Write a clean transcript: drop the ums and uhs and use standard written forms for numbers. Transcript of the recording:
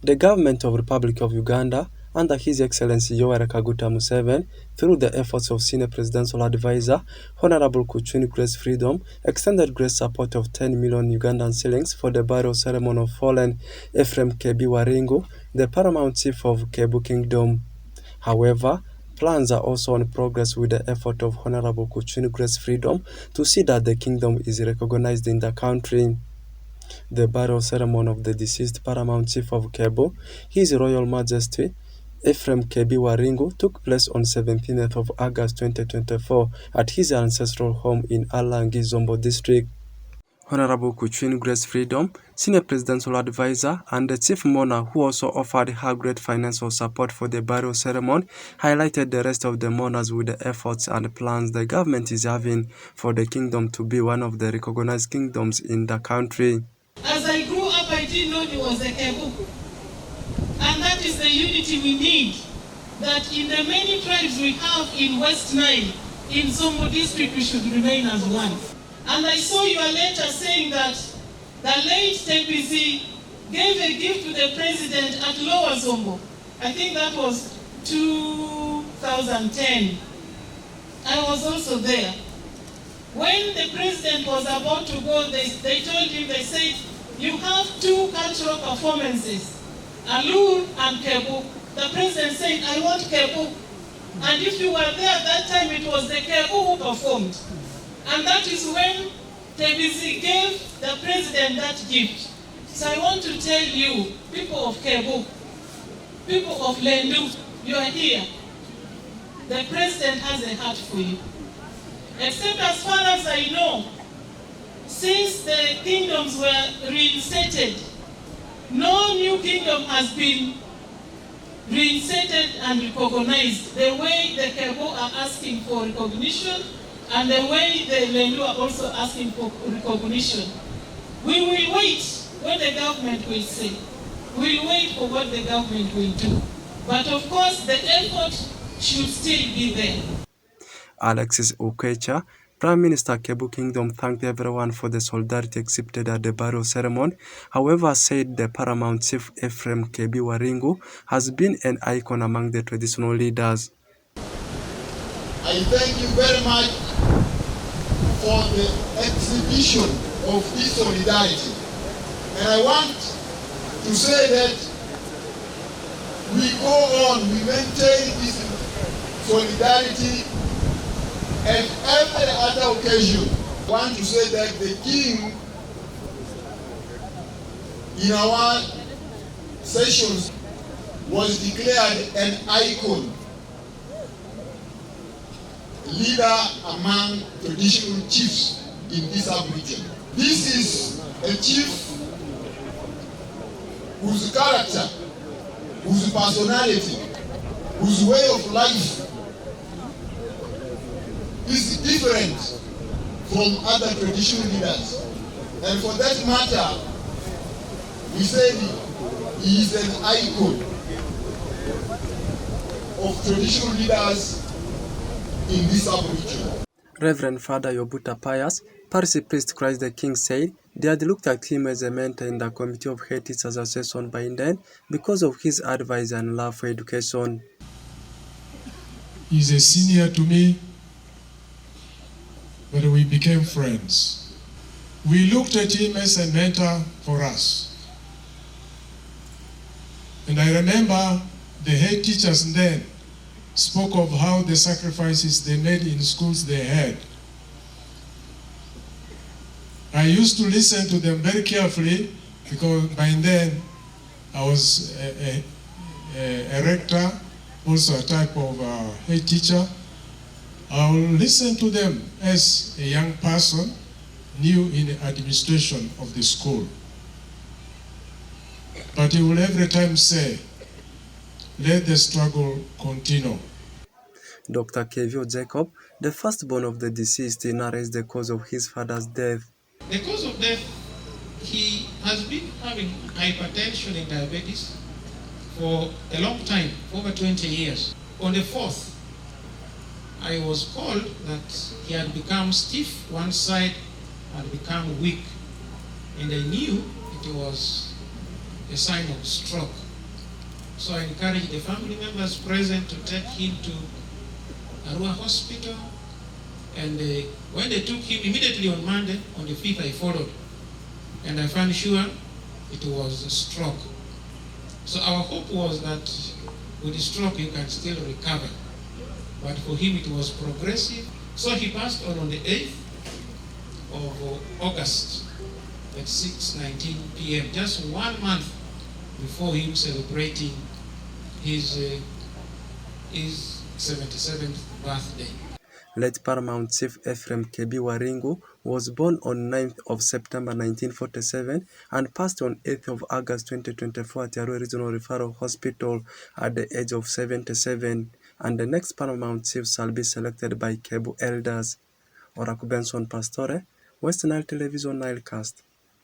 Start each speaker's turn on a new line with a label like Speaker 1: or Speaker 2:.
Speaker 1: The government of Republic of Uganda, under His Excellency Yoweri Kaguta Museveni, through the efforts of Senior Presidential Advisor Honorable Kuchuni Grace Freedom, extended great support of 10 million Ugandan shillings for the burial ceremony of fallen Ephraim Kebu Waringu, the paramount chief of Kebu Kingdom. However, plans are also in progress with the effort of Honorable Kuchuni Grace Freedom to see that the kingdom is recognized in the country. The burial ceremony of the deceased paramount chief of Kebu, His Royal Majesty Ephraim Kebu Waringu, took place on 17th of August 2024 at his ancestral home in Alangi, Zombo district. Honorable Kuchuni Grace Freedom, Senior Presidential Advisor, and the Chief Mourner, who also offered her great financial support for the burial ceremony, highlighted the rest of the mourners with the efforts and plans the government is having for the kingdom to be one of the recognized kingdoms in the country.
Speaker 2: As I grew up, I didn't know there was a Kebu. And that is the unity we need. That in the many tribes we have in West Nile, in Zombo district, we should remain as one. And I saw your letter saying that the late TPC gave a gift to the president at Lower Zombo. I think that was 2010. I was also there. When the president was about to go, they told him, they said, you have two cultural performances, Alur and Kebu. The president said, I want Kebu. And if you were there at that time, it was the Kebu who performed. And that is when TBC gave the president that gift. So I want to tell you, people of Kebu, people of Lendu, you are here. The president has a heart for you. Except as far as I know, since the kingdoms were reinstated, no new kingdom has been reinstated and recognized the way the Kebu are asking for recognition and the way the Lendu are also asking for recognition. We will wait what the government will say. We will wait for what the government will do. But of course, the effort should still be there.
Speaker 1: Alexis Okecha, Prime Minister Kebu Kingdom, thanked everyone for the solidarity exhibited at the burial ceremony. However, said the paramount chief Ephraim Kebu Waringu has been an icon among the traditional leaders.
Speaker 3: I thank you very much for the exhibition of this solidarity. And I want to say that we go on, we maintain this solidarity at every other occasion. I want to say that the king in our sessions was declared an icon, leader among traditional chiefs in this region. This is a chief whose character, whose personality, whose way of life is different from other traditional leaders. And for that matter, we say he is an icon of traditional leaders in this region.
Speaker 1: Reverend Father Yobuta Pius, Parish Priest Christ the King, said they had looked at him as a mentor in the Committee of Head Teachers Association by then because of his advice and love for education.
Speaker 4: He's a senior to me, but we became friends. We looked at him as a mentor for us. And I remember the head teachers then spoke of how the sacrifices they made in schools they had. I used to listen to them very carefully because by then I was a rector, also a type of head teacher. I will listen to them as a young person, new in the administration of the school. But he will every time say, let the struggle continue.
Speaker 1: Dr. Kebu Jacob, the firstborn of the deceased, narrates the cause of his father's death.
Speaker 5: The cause of death, he has been having hypertension and diabetes for a long time, over 20 years. On the 4th, I was told that he had become stiff, one side had become weak, and I knew it was a sign of stroke. So I encourage the family members present to take him to Arua Hospital. And when they took him immediately on Monday, on the 5th, I followed. And I found sure it was a stroke. So our hope was that with the stroke you can still recover. But for him it was progressive. So he passed on the 8th of August at 6:19 p.m., just 1 month before him celebrating his 77th birthday.
Speaker 1: Late Paramount Chief Ephraim Kebu Waringu was born on 9th of September 1947 and passed on 8th of August 2024 at Arua Regional Referral Hospital at the age of 77, and the next Paramount Chief shall be selected by Kebu elders. Oraku Benson Pastore, West Nile Television Nilecast.